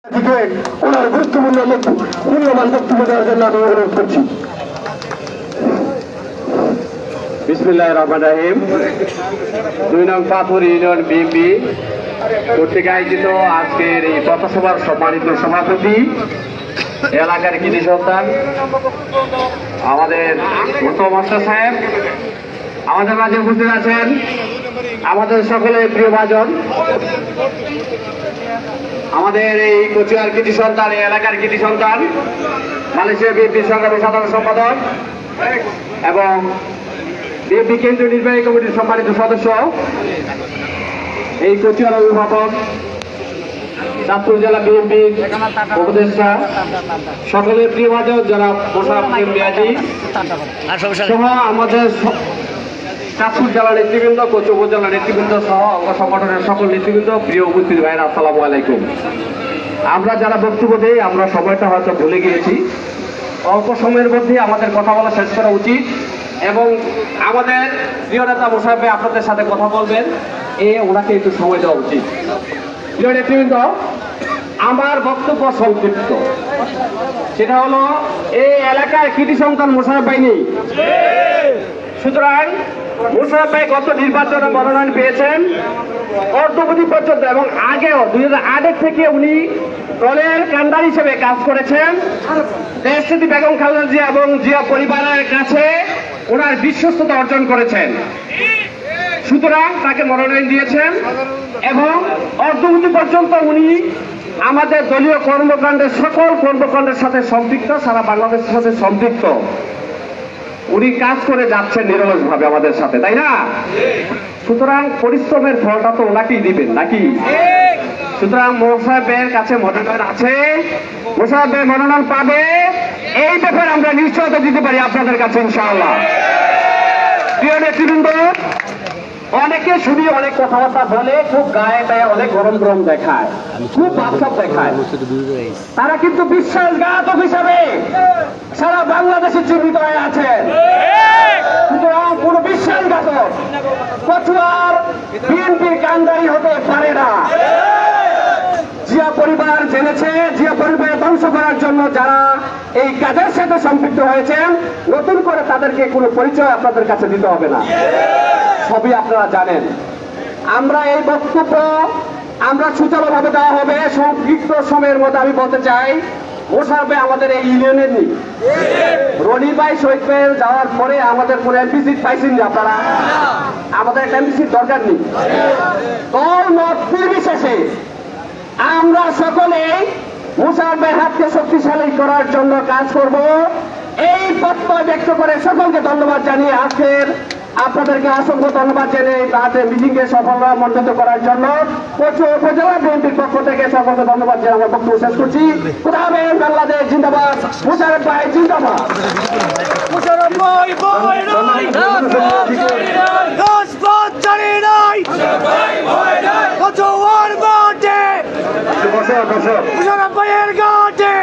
দিকে ওনার গুরুত্বপূর্ণ মূল্যবান বক্তব্য দেওয়ার জন্য আমি অনুরোধ করছি। বিসমিল্লাহির রহমানির রহিম। ২ নং পাথর ইউনিয়ন বিএনপি কর্তৃক আয়োজিত আজকের এই পথসভার সম্মানিত সভাপতি, এলাকার কৃতি সন্তান আমাদের উত্তম মাস্টার সাহেব, আমাদের মাঝে উপস্থিত আছেন আমাদের সকলের প্রিয় ভাজন, আমাদের এই কচুয়ার কৃতি সন্তান, এই এলাকার কৃতি সন্তান, মালয়েশিয়া বিএনপির সংগ্রামী সাধারণ সম্পাদক এবং বিএনপি কেন্দ্রীয় নির্বাহী কমিটির সম্মানিত সদস্য, এই কচুয়ার অভিভাবক, চাঁদপুর জেলা বিএনপির উপদেষ্টা, সকলের প্রিয় ভাজন যারা মোশাররফ হোসেন মিয়াজি সহ আমাদের চাঁদপুর জেলা নেতৃবৃন্দ, কচুয়া উপজেলা নেতৃবৃন্দ সহ অঙ্গ সংগঠনের সকল নেতৃবৃন্দ, প্রিয় উপস্থিত ভাইয়েরা, আসসালামু আলাইকুম। আমরা যারা বক্তব্য দিই আমরা সময়টা হয়তো ভুলে গিয়েছি, অল্প সময়ের মধ্যে আমাদের কথা বলা শেষ করা উচিত এবং আমাদের প্রিয় নেতা মোশাররফ ভাই আপনাদের সাথে কথা বলবেন, ওনাকে একটু সময় দেওয়া উচিত। প্রিয় নেতৃবৃন্দ, আমার বক্তব্য সংক্ষিপ্ত, সেটা হলো এই এলাকার কৃতি সন্তান মোশাররফ ভাই নেই। সুতরাং মোশাররফ ভাই গত নির্বাচনে মনোনয়ন পেয়েছেন অর্ধবধি পর্যন্ত এবং আগেও 2008 থেকে উনি দলের কান্ডার হিসেবে কাজ করেছেন। দেশনেত্রী বেগম খালেদা জিয়া এবং জিয়া পরিবারের কাছে ওনার বিশ্বস্ততা অর্জন করেছেন। সুতরাং তাকে মনোনয়ন দিয়েছেন এবং অর্ধবধি পর্যন্ত উনি আমাদের দলীয় কর্মকাণ্ডের সকল কর্মকাণ্ডের সাথে সম্পৃক্ত, সারা বাংলাদেশের সাথে সম্পৃক্ত উনি কাজ করে যাচ্ছেন নিরলসভাবে আমাদের সাথে, তাই না? সুতরাং পরিশ্রমের ফলটা তো ওনাকেই দিবেন নাকি? সুতরাং মোশাররফ ভাইয়ের কাছে মনোনয়ন আছে, মোশাররফ ভাই মনোনয়ন পাবে, এই ব্যাপারে আমরা নিশ্চয়তা দিতে পারি আপনাদের কাছে ইনশাআল্লাহ। প্রিয় নেতৃবৃন্দ, অনেকে শুনি অনেক কথাবার্তা বলে, খুব গায়ে গায়ে অনেক গরম গরম দেখায়, খুব ভাবসাব দেখায়, তারা কিন্তু বিশ্বাসঘাতক হিসাবে সারা বাংলাদেশে চিহ্নিত হয়ে আছেন। সুতরাং কোন বিশ্বাসঘাতক কচুয়ার বিএনপির কান্ডারি হতে পারে না। জিয়া পরিবার জেনেছে, জিয়া পরিবার ধ্বংস করার জন্য যারা এই কাজের সাথে সম্পৃক্ত হয়েছেন, নতুন করে তাদেরকে কোনো পরিচয় আপনাদের কাছে দিতে হবে না, সবই আপনারা জানেন। আমরা এই বক্তব্য আমরা সুচারুভাবে দেওয়া হবে। সংক্ষিপ্ত সময়ের মধ্যে আমি বলতে চাই, মোশাররফ ভাই আমাদের এই ইউনিয়নের নেই। রনি ভাই, শহীদ ভাই যাওয়ার পরে আমাদের কোনো এমপি সিট পাইছেন যে আপনারা? আমাদের একটা এমপি সিট দরকার নেই। দল মত নির্বিশেষে আমরা সকলেই মোশাররফ ভাইয়ের হাতকে শক্তিশালী করার জন্য কাজ করব, এই প্রত্যয় ব্যক্ত করে সকলকে ধন্যবাদ জানিয়ে আজকের আপনাদেরকে অসংখ্য ধন্যবাদ জানিয়ে তাদের মিটিংকে সফলমণ্ডিত করার জন্য কচুয়া উপজেলা বিএনপির পক্ষ থেকে সকলকে ধন্যবাদ জানিয়ে আমার বক্তব্য শেষ করছি। খোদা হাফেজ, বাংলাদেশ জিন্দাবাদ, মোশাররফ ভাই জিন্দাবাদ। মোশাররফ ভাই ভয় নাই, রাজপথ ছাড়ি নাই, কচুয়ার মাঠে মোশাররফ ভাইয়ের ঘাটে।